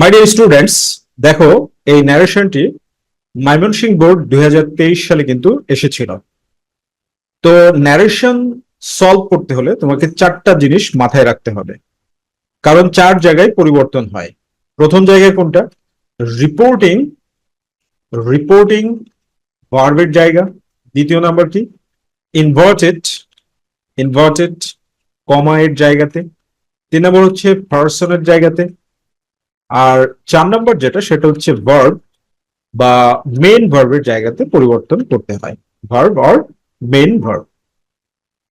My dear students, দেখো এই ন্যারেশনটি Mymensingh board 2023 সালে কিন্তু এসেছিল। তো ন্যারেশন সলভ করতে হলে তোমাকে চারটা জিনিস মাথায় রাখতে হবে, কারণ চার জায়গায় পরিবর্তন হয়। প্রথম জায়গায় কোনটা? রিপোর্টিং। রিপোর্টিং ভার্বের জায়গা। দ্বিতীয় নাম্বার কি? ইনভার্টেড। ইনভার্টেড কমা এর জায়গাতে। তিন নম্বর হচ্ছে পার্সনের জায়গাতে। আর চার নম্বর যেটা, সেটা হচ্ছে ভার্ব বা মেইন ভার্বের জায়গাতে পরিবর্তন করতে হয়। Verb or main verb.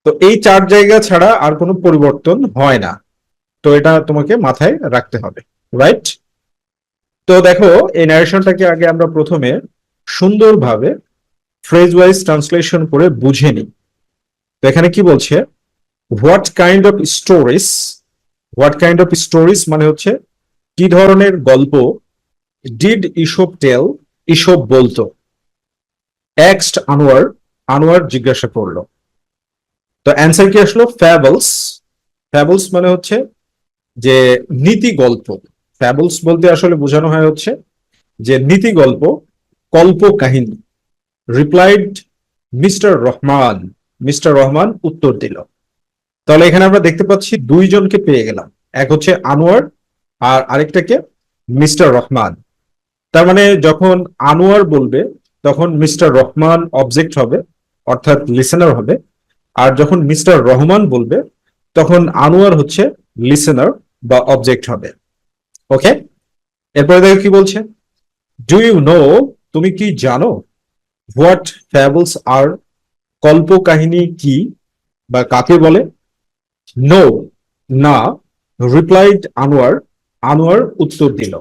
তো এই চার জায়গা ছাড়া আর কোনো পরিবর্তন হয় না। তো এটা তোমাকে মাথায় রাখতে হবে, রাইট? তো দেখো, এই ন্যারেশনটাকে আগে আমরা প্রথমে সুন্দরভাবে ফ্রেজ ওয়াইজ ট্রান্সলেশন করে বুঝে নিই। তো এখানে কি বলছে? What kind of stories. What kind of stories মানে হচ্ছে কি ধরনের গল্প ডিড ইসব টেল, ইসব বলতো। এক্সড আনোয়ার, আনোয়ার জিজ্ঞাসা করলো। তো অ্যান্সার কি আসলো? ফ্যাবলস। ফ্যাবলস মানে হচ্ছে যে নীতি গল্প। ফ্যাবলস বলতে আসলে বোঝানো হয় হচ্ছে যে নীতি গল্প, কল্প কাহিনী। Replied mister Rahman. Mister Rahman উত্তর দিল। তাহলে এখানে আমরা দেখতে পাচ্ছি দুইজনকে পেয়ে গেলাম, এক হচ্ছে আনোয়ার আর আরেকটাকে মিস্টার রহমান। তার মানে যখন আনোয়ার বলবে তখন মিস্টার রহমান অবজেক্ট হবে, অর্থাৎ লিসেনার হবে। আর যখন মিস্টার রহমান বলবে তখন আনোয়ার হচ্ছে লিসেনার বা অবজেক্ট হবে। ওকে, এরপরে দেখো কি বলছে। ডু ইউ নো, তুমি কি জানো? হোয়াট ফ্যাবলস আর, কল্প কাহিনী কি বা কাকে বলে? নো, না। রিপ্লাইড আনোয়ার, আনোয়ার উত্তর দিল।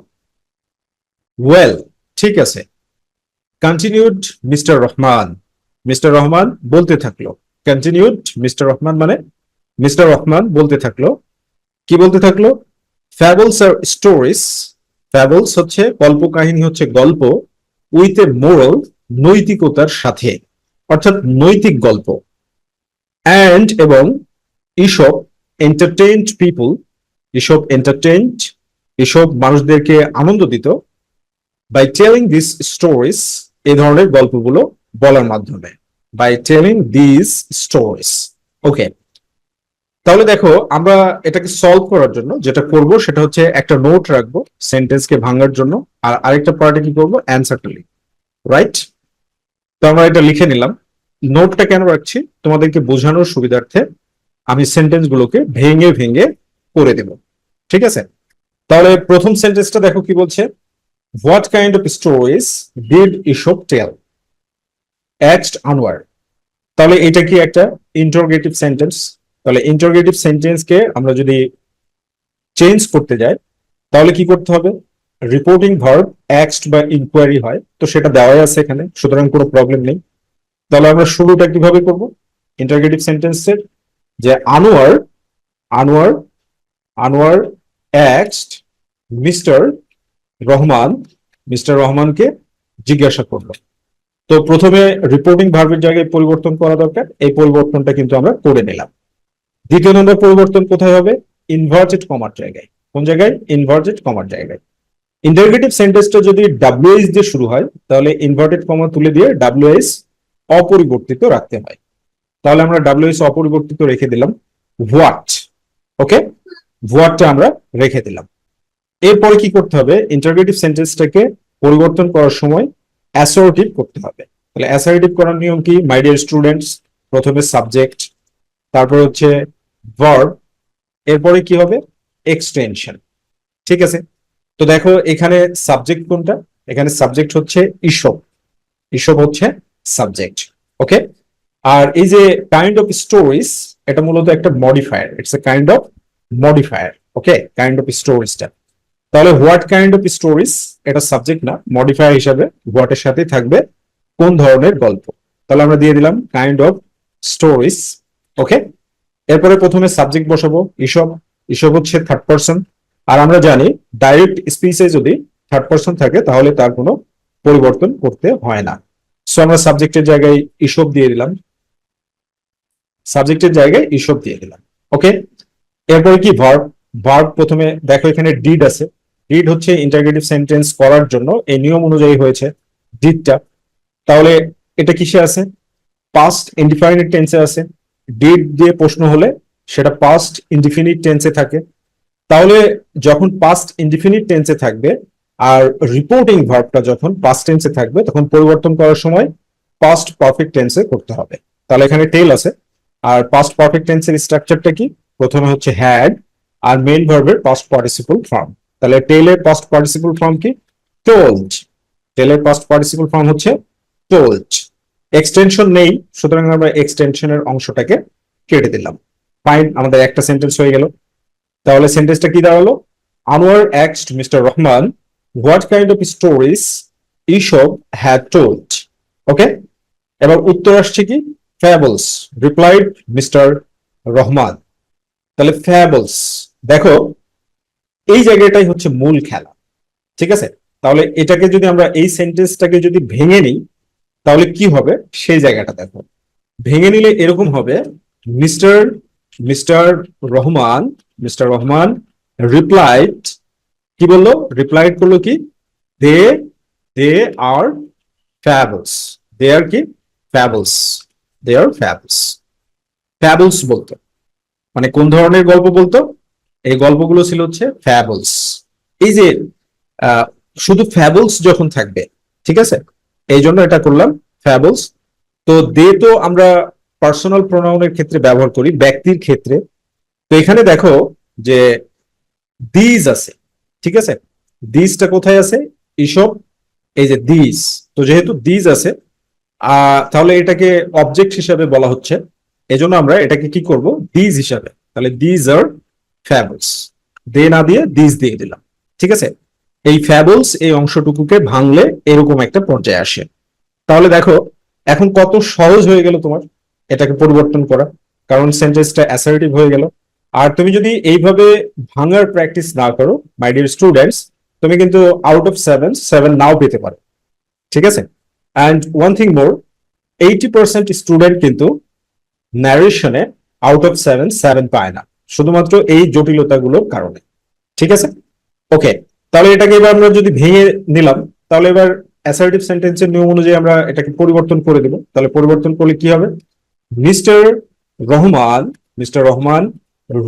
ওয়েল, ঠিক আছে। Continued mister Rahman, mister Rahman বলতে থাকলো। কন্টিনিউড মিস্টার রহমান মানে মিস্টার রহমান বলতে থাকলো। কি বলতে থাকলো? ফ্যাবলস আর স্টোরিজ। ফ্যাবলস হচ্ছে কল্প কাহিনী, হচ্ছে গল্প। উইথ এ মোরাল, নৈতিকতার সাথে, অর্থাৎ নৈতিক গল্প। অ্যান্ড এবং ইসব এন্টারটেইনড পিপল, ইসব এন্টারটেইনড, এসব মানুষদেরকে আনন্দ দিত। বাই টেলিং দিস স্টোরিজ, এই ধরনের গল্পগুলো বলার মাধ্যমে। By telling this stories. Okay, তাহলে দেখো আমরা এটাকে সলভ করার জন্য যেটা করব সেটা হচ্ছে একটা নোট রাখবো সেন্টেন্সকে ভাঙার জন্য, আর আরেকটা পার্টে কি করবো? অ্যান্সারটা লিখব, রাইট? তো আমরা এটা লিখে নিলাম। নোটটা কেন রাখছি? তোমাদেরকে বোঝানোর সুবিধার্থে আমি সেন্টেন্স গুলোকে ভেঙে ভেঙে করে দেব, ঠিক আছে? তাহলে প্রথম সেন্টেন্সটা দেখো কি বলছে। What kind of stories did Aesop tell, এক্সড আনোয়ার। তাহলে এটা কি একটা ইন্টারোগেটিভ সেন্টেন্স? তাহলে ইন্টারোগেটিভ সেন্টেন্সকে আমরা যদি চেঞ্জ করতে যাই তাহলে কি করতে হবে? রিপোর্টিং ভার্ব এক্সড বা ইনকোয়ারি হয়, তো সেটা দেওয়াই আছে এখানে, সুতরাং কোনো প্রবলেম নেই। তাহলে আমরা শুরুটা কিভাবে করব ইন্টারোগেটিভ সেন্টেন্সের? যে আনোয়ার, আনোয়ার, আনোয়ার এক্সড মিস্টার রহমান, মিস্টার রহমানকে জিজ্ঞাসা করলো। তো প্রথমে রিপোর্টিং ভার্বের জায়গায় পরিবর্তন করা দরকার, এই পরিবর্তনটা কিন্তু আমরা করে নিলাম। দ্বিতীয় নম্বর পরিবর্তন কোথায় হবে? ইনভার্টেড কমার জায়গায়। কোন জায়গায়? ইনভার্টেড কমার জায়গায়। ইন্টারোগেটিভ সেন্টেন্সটা যদি ডাব্লিউএস দিয়ে শুরু হয় তাহলে ইনভার্টেড কমা তুলে দিয়ে ডাব্লিউএস অপরিবর্তিত রাখতে হয়। তাহলে আমরা ডাব্লিউএস অপরিবর্তিত রেখে দিলাম। হোয়াট, ওকে, হোয়াটটা আমরা রেখে দিলাম। এরপরে কি করতে হবে? ইন্টারোগেটিভ সেন্টেন্সটাকে পরিবর্তন করার সময় অ্যাসার্টিভ করতে হবে। তাহলে অ্যাসার্টিভ করার নিয়ম কি? মাই ডিয়ার স্টুডেন্টস, প্রথমে সাবজেক্ট, তারপর হচ্ছে ভার্ব, এরপরে কি হবে? এক্সটেনশন, ঠিক আছে? তো দেখো এখানে সাবজেক্ট কোনটা? এখানে সাবজেক্ট হচ্ছে ইসব, ইসব হচ্ছে সাবজেক্ট। ওকে, আর এই যে কাইন্ড অফ স্টোরিজ, এটা মূলত একটা modifier, it's a kind of modifier. Okay, kind of স্টোরিজটা। তাহলে হোয়াট কাইন্ড অফ স্টোরিজ, এটা সাবজেক্ট না, মডিফায়ার হিসাবে হোয়াটের সাথে থাকবে কোন ধরনের গল্প। তাহলে আমরা দিয়ে দিলাম কাইন্ড অফ স্টোরিজ। ওকে, এরপরে প্রথমে সাবজেক্ট বসাবো ইসব, ইসব হচ্ছে থার্ড পার্সন। আর আমরা জানি ডাইরেক্ট স্পিচে যদি থার্ড পার্সন থাকে তাহলে তার কোনো পরিবর্তন করতে হয় না। সো আমরা সাবজেক্টের জায়গায় ইসব দিয়ে দিলাম, সাবজেক্টের জায়গায় ইসব দিয়ে দিলাম। ওকে, এরপরে কি? ভার্ব। ভার্ব প্রথমে দেখো এখানে ডিড আছে, ডিড হচ্ছে ইন্টারগেটিভ সেন্টেন্স করার জন্য এই নিয়ম অনুযায়ী হয়েছে ডিডটা। তাহলে এটা কিসে আছে? পাস্ট ইনডিফাইনিট টেন্সে আছে। ডিড দিয়ে প্রশ্ন হলে সেটা পাস্ট ইনডিফিনিট টেন্সে থাকে। তাহলে যখন পাস্ট ইনডিফিনিট টেন্সে থাকবে আর রিপোর্টিং ভার্বটা যখন পাস্ট টেন্সে থাকবে তখন পরিবর্তন করার সময় পাস্ট পারফেক্ট টেন্সে করতে হবে। তাহলে এখানে টেল আছে। আর পাস্ট পারফেক্ট টেন্সের স্ট্রাকচারটা কি? প্রথমে হচ্ছে হ্যাড আর মেইন ভার্বের পাস্ট পার্টিসিপল ফর্ম। তাহলে টেলের পাস্ট পার্টিসিপল ফর্ম কি? টোল্ড। টেলের পাস্ট পার্টিসিপল ফর্ম হচ্ছে টোল্ড। এক্সটেনশন নেই, সুতরাং আমরা এক্সটেনশনের অংশটাকে কেটে দিলাম। ফাইন, আমাদের একটা সেন্টেন্স হয়ে গেল। তাহলে সেন্টেন্সটা কি দাঁড়ালো? Anwar asked mister Rahman what kind of stories Aesop had told. Okay, এবার উত্তর আসছে কি? Fables, replied mister Rahman. তাহলে ফ্যাবলস, দেখো এই জায়গাটাই হচ্ছে মূল খেলা। ঠিক আছে, তাহলে এটাকে যদি আমরা এই সেন্টেন্সটাকে যদি ভেঙে নিই তাহলে কি হবে সেই জায়গাটা দেখো। ভেঙে নিলে এরকম হবে, mister mister Rahman mister Rahman replied, কি বললো? রিপ্লাইড করলো কি? দে দে আর ফ্যাবলস। দে আর কি? ফ্যাবলস। দে আর ফ্যাবলস। ফ্যাবলস বলতো মানে কোন ধরনের গল্প বলতো? এই গল্পগুলো ছিল হচ্ছে ফ্যাবলস। এই যে আহ, শুধু ফ্যাবলস যখন থাকবে, ঠিক আছে, এই জন্য এটা করলাম ফ্যাবলস। তো দে তো আমরা পার্সোনাল প্রোনাউনের ক্ষেত্রে ব্যবহার করি, ব্যক্তির ক্ষেত্রে। তো এখানে দেখো যে দিজ আছে, ঠিক আছে, দিজটা কোথায় আছে? ইসব, এই যে দিজ। তো যেহেতু দিজ আছে তাহলে এটাকে অবজেক্ট হিসাবে বলা হচ্ছে, এজন্য আমরা এটাকে কি করব? দিজ হিসাবে। তাহলে দিজ আর ফ্যাবলস, দে না দিয়ে দিজ দিয়ে দিলাম। ঠিক আছে, এই ফ্যাবলস এই অংশটুকুকে ভাঙলে এরকম একটা পর্যায়ে আসে। তাহলে দেখো এখন কত সহজ হয়ে গেল তোমার এটাকে পরিবর্তন করা, কারণ সেন্টেন্সটা অ্যাসার্টিভ হয়ে গেল। আর তুমি যদি এইভাবে ভাঙার প্র্যাকটিস না করো মাই ডিয়ার স্টুডেন্টস, তুমি কিন্তু আউট অফ 7 নাও পেতে পারো। ঠিক আছে, and one thing more, 80% student কিন্তু ন্যারেশনে আউট অফ 7 পায় না, শুধুমাত্র এই জটিলতাগুলোর কারণে। ঠিক আছে, ওকে। তাহলে এটাকে এবার আমরা যদি ভেঙে নিলাম, তাহলে এবার অ্যাসার্টিভ সেন্টেন্সের নিয়ম অনুযায়ী আমরা এটাকে পরিবর্তন করে দেব। তাহলে পরিবর্তন করলে কি হবে? Mister Rahman mister Rahman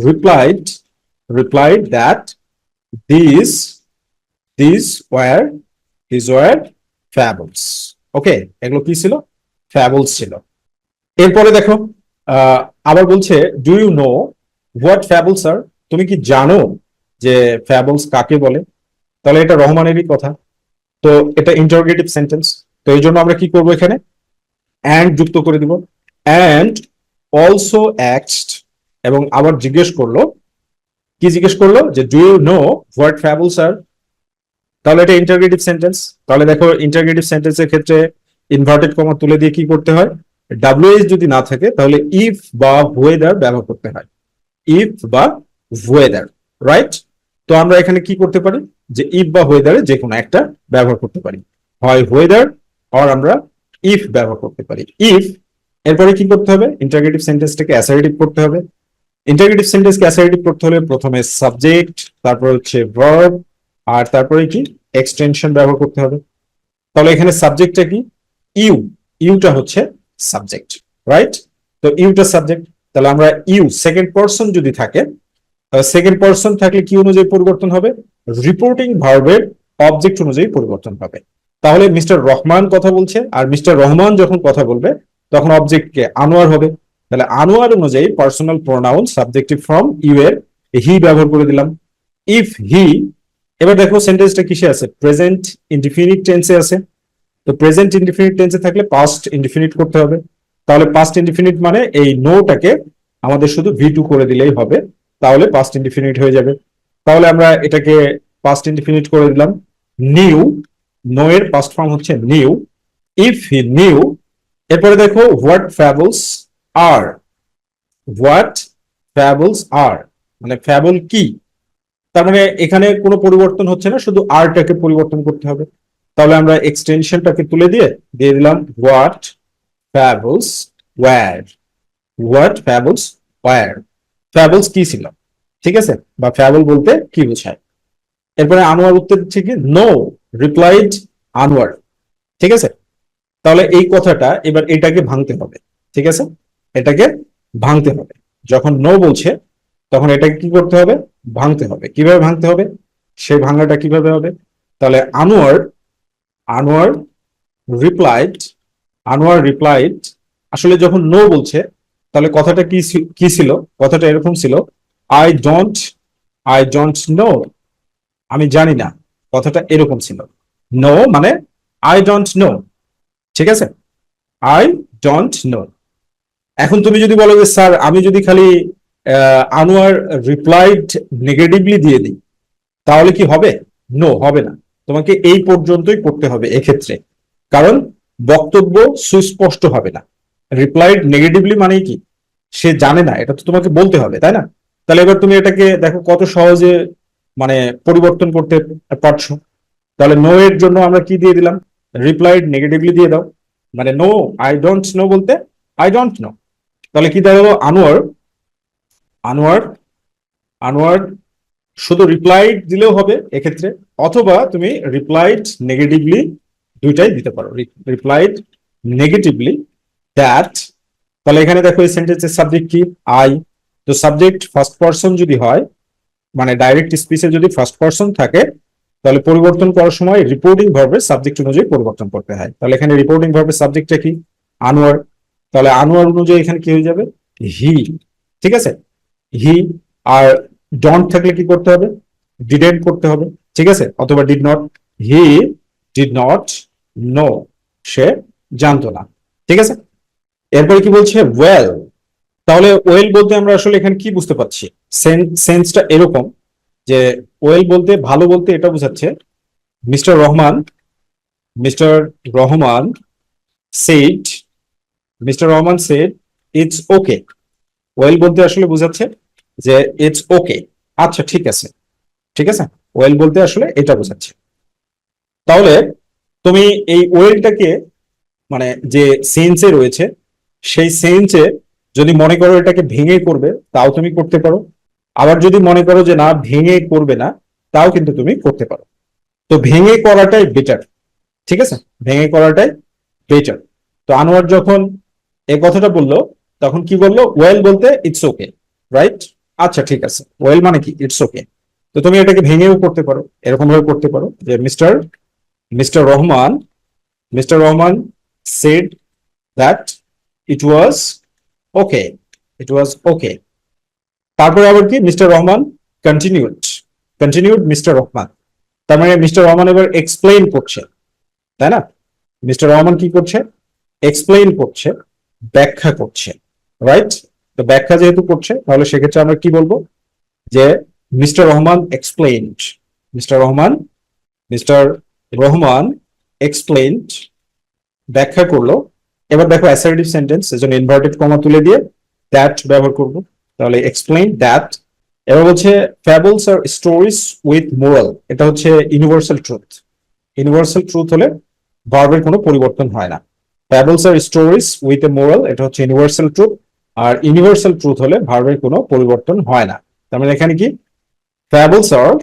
replied replied that this this were this were fables. Okay, এগুলো কি ছিল? ফ্যাবলস ছিল। এরপরে দেখো আবার বলছে do you know what fables are? তুমি কি জানো যে ফ্যাবলস কাকে বলে? তাহলে এটা রহমানেরই কথা, তো এটা ইন্টারোগেটিভ সেন্টেন্স। তো এই জন্য আমরা কি করব? এখানে অ্যান্ড যুক্ত করে দিব। অ্যান্ড অলসো অ্যাক্সড, এবং আবার জিজ্ঞেস করলো, কি জিজ্ঞেস করলো? যে do you know what fables are? তাহলে এটা ইন্টারোগেটিভ সেন্টেন্স। তাহলে দেখো ইন্টারোগেটিভ সেন্টেন্সের ক্ষেত্রে ইনভার্টেড কমা তুলে দিয়ে কি করতে হয়? ডাব্লিউএস যদি না থাকে তাহলে ইফ বা ওয়েদার ব্যবহার করতে হয়। ইফ বা ওয়েদার, রাইট? তো আমরা এখানে কি করতে পারি? যে ইফ বা ওয়েদারে যে কোনো একটা ব্যবহার করতে পারি, হয় ওয়েদার আর আমরা ইফ ব্যবহার করতে পারি। ইফ, এরপরে কি করতে হবে? ইন্টারোগেটিভ সেন্টেন্সটাকে অ্যাসার্টিভ করতে হবে। ইন্টারোগেটিভ সেন্টেন্সকে অ্যাসার্টিভ করতে হলে প্রথমে সাবজেক্ট, তারপর হচ্ছে ভার্ব, আর তারপরে কি এক্সটেনশন ব্যবহার করতে হবে। তাহলে এখানে সাবজেক্টটা কি? ইউ। ইউটা হচ্ছে সাবজেক্ট, রাইট? তো ইউটা সাবজেক্ট। তাহলে আমরা ইউ সেকেন্ড পারসন যদি থাকে, সেকেন্ড পারসন থাকলে কি অনুযায়ী পরিবর্তন হবে? রিপোর্টিং ভার্বের অবজেক্ট অনুযায়ী পরিবর্তন হবে। তাহলে মিস্টার রহমান কথা বলছে, আর মিস্টার রহমান যখন কথা বলবে তখন অবজেক্টকে আনোয়ার হবে। তাহলে আনোয়ার অনুযায়ী personal pronoun subjective form you এর হি ব্যবহার করে দিলাম। ইফ হি, এবার দেখো সেন্টেন্সটা কিসে আছে? প্রেজেন্ট ইনডিফিনিট টেন্সে আছে। তো প্রেজেন্ট ইনডিফিনিট টেন্সে থাকলে পাস্ট ইনডিফিনিট করতে হবে। তাহলে পাস্ট ইনডিফিনিট মানে এই নোটাকে আমাদের শুধু ভি2 করে দিলেই হবে, তাহলে পাস্ট ইনডিফিনিট হয়ে যাবে। তাহলে আমরা এটাকে পাস্ট ইনডিফিনিট করে দিলাম। নিউ, নো এর পাস্ট ফর্ম হচ্ছে নিউ। ইফ হি নিউ, এরপরে দেখো what fables R. What fables আর মানে ফ্যাবল কি? তার মানে এখানে কোনো পরিবর্তন হচ্ছে না, শুধু আরটাকে পরিবর্তন করতে হবে। তাহলে আমরা এক্সটেনশনটাকে তুলে দিয়ে দিয়ে দিলাম what fables were. What fables were, fables কি ছিল? ঠিক আছে, বা ফ্যাবল বলতে কি বোঝায়? এরপরে আনোয়ার উত্তর দিচ্ছে কি নো, রিপ্লাইড আনোয়ার। ঠিক আছে, তাহলে এই কথাটা এবার এটাকে ভাঙতে হবে। ঠিক আছে, এটাকে ভাঙতে হবে। যখন নো বলছে তখন এটাকে কি করতে হবে, ভাঙতে হবে। কিভাবে ভাঙতে হবে, সেই ভাঙাটা কিভাবে হবে? তাহলে আনোয়ার, আনোয়ার রিপ্লাইড, আনোয়ার রিপ্লাইড, আসলে যখন নো বলছে তাহলে কথাটা কি ছিল? কথাটা এরকম ছিল, I don't, I don't know, আমি জানি না। কথাটা এরকম ছিল। নো মানে আই ডোন্ট নো। ঠিক আছে, আই ডোন্ট নো। এখন তুমি যদি বলো যে স্যার আমি যদি খালি আনোয়ার রিপ্লাইড নেগেটিভলি দিয়ে দিই তাহলে কি হবে? নো, হবে না। তোমাকে এই পর্যন্তই করতে হবে এক্ষেত্রে, কারণ বক্তব্য সুস্পষ্ট হবে না। রিপ্লাইড নেগেটিভলি মানে কি, সে জানে না, এটা তো তোমাকে বলতে হবে, তাই না? তাহলে এবার তুমি এটাকে দেখো কত সহজে মানে পরিবর্তন করতে পারছো। তাহলে নো এর জন্য আমরা কি দিয়ে দিলাম, রিপ্লাইড নেগেটিভলি দিয়ে দাও। মানে নো, আই ডোন্ট নো বলতে আই ডোন্ট নো। তাহলে কি দাঁড়ালো, আনোয়ার, আনোয়ার, আনোয়ার শুধু রিপ্লাইড দিলেও হবে এক্ষেত্রে, অথবা তুমি রিপ্লাইড নেগেটিভলি দুইটাই দিতে পারো। রিপ্লাইড নেগেটিভলি দ্যাট, তাহলে এখানে দেখো এই সেন্টেন্সের সাবজেক্ট কি, আই। তো সাবজেক্ট ফার্স্ট পারসন যদি হয়, মানে ডাইরেক্ট স্পিচে যদি ফার্স্ট পারসন থাকে, তাহলে পরিবর্তন করার সময় রিপোর্টিং ভার্বের সাবজেক্ট অনুযায়ী পরিবর্তন করতে হয়। তাহলে এখানে রিপোর্টিং ভার্বের সাবজেক্টটা কি, আনোয়ার। তাহলে আনোয়ার অনুযায়ী এখানে কি হয়ে যাবে, হি। ঠিক আছে, হি। আর ডন্ট থাকলে কি করতে হবে, ডিডেন্ট করতে হবে। ঠিক আছে, অথবা did not, he did not know, সে জানতো না। ঠিক আছে, এরপরে কি বলছে, ওয়েল। তাহলে ওয়েল বলতে আমরা আসলে এখানে কি বুঝতে পারছি, সেন্সটা এরকম যে ওয়েল বলতে ভালো বলতে এটা বোঝাচ্ছে, mister Rahman, mister Rahman said, mister Rahman said it's okay. Well বলতে আসলে বোঝাচ্ছে যে ইটস ওকে, আচ্ছা ঠিক আছে। ঠিক আছে, ওয়েল বলতে আসলে এটা বোঝাচ্ছে। তাহলে তুমি এই ওয়েলটাকে মানে যে সেন্সে রয়েছে সেই সেন্সে যদি মনে করো এটাকে ভেঙে করবে তাও তুমি করতে পারো, আবার যদি মনে করো যে না ভেঙে করবে না তাও কিন্তু তুমি করতে পারো। তো ভেঙে করাটাই বেটার। ঠিক আছে, ভেঙে করাটাই বেটার। তো আনোয়ার যখন এই কথাটা বললো তখন কি বললো, ওয়েল বলতে ইটস ওকে, রাইট? আচ্ছা ঠিক আছে, ওয়েল মানে কি, ইটস ওকে। তো তুমি এটাকে ভেঙেও করতে পারো, এরকম ভাবে করতে পারো যে mister, mister Rahman, mister Rahman said that it was okay, it was okay. তারপরে আবার কি, mister Rahman continued, continued mister Rahman. তার মানে মিস্টার রহমান এবার এক্সপ্লেইন করছে, তাই না? মিস্টার রহমান কি করছে, এক্সপ্লেইন করছে, ব্যাখ্যা করছে, রাইট? তো ব্যাখ্যা যেহেতু করছে তাহলে সেক্ষেত্রে আমরা কি বলবো, যে mister Rahman explained, mister Rahman, mister Rahman explained, ব্যাখ্যা করলো। এবার দেখো অ্যাসার্টিভ সেন্টেন্স, এজন্য ইনভার্টেড কমা তুলে দিয়ে দ্যাট ব্যবহার করব। তাহলে এক্সপ্লেইন দ্যাট। এবার বলছে fables R stories with moral, এটা হচ্ছে ইউনিভার্সাল ট্রুথ। ইউনিভার্সাল ট্রুথ হলে ভার্বের কোনো পরিবর্তন হয় না। Fables R stories with a moral, এটা হচ্ছে ইউনিভার্সাল ট্রুথ। আর ইউনিভার্সাল ট্রুথ হলে ভার্বের কোনো পরিবর্তন হয় না। তার মানে এখানে কি, fables are,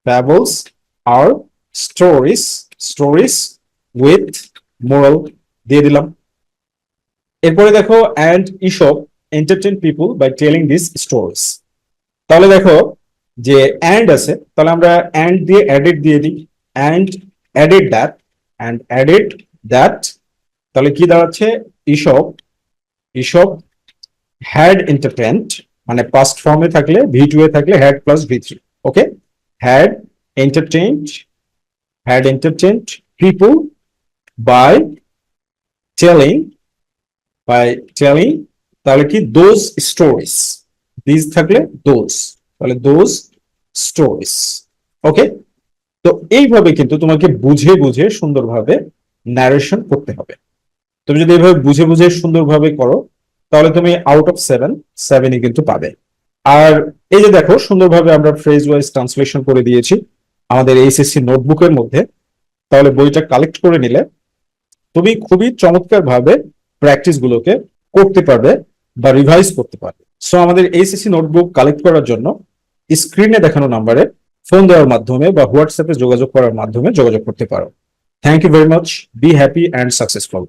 fables R stories, stories with moral দিয়ে দিলাম। এরপরে দেখো and Aesop entertain people by telling this stories. তাহলে দেখো যে অ্যান্ড আছে, তাহলে আমরা অ্যান্ড দিয়ে অ্যাডেড দিয়ে দিই, and added that, and added that. তাহলে কি দাঁড়াচ্ছে, ইশপ, ইশপ হ্যাড এন্টারটেইনড, মানে পাস্ট ফর্মে থাকলে ভি টু এ থাকলে had plus V three. Okay, had entertained, had entertained people by telling, by telling. তাহলে কি, দোজ স্টোরিজ, দিজ থাকলে দোজ, তাহলে দোজ স্টোরিজ। ওকে, তো এইভাবে কিন্তু তোমাকে বুঝে বুঝে সুন্দরভাবে ন্যারেশন করতে হবে। তুমি যদি এইভাবে বুঝে বুঝে সুন্দরভাবে করো তাহলে তুমি আউট অফ 7 7ই কিন্তু পাবে। আর এই যে দেখো সুন্দরভাবে আমরা ফ্রেজ ওয়াইজ ট্রান্সলেশন করে দিয়েছি আমাদের এইচএসসি নোটবুকের মধ্যে। তাহলে বইটা কালেক্ট করে নিলে তুমি খুবই চমৎকার ভাবে প্র্যাকটিস গুলোকে করতে পারবে বা রিভাইজ করতে পারবে। সো আমাদের এইচএসসি নোটবুক কালেক্ট করার জন্য স্ক্রিনে দেখানো নাম্বারে ফোন দেওয়ার মাধ্যমে বা হোয়াটসঅ্যাপে যোগাযোগ করার মাধ্যমে যোগাযোগ করতে পারো। Thank you very much, be happy and successful.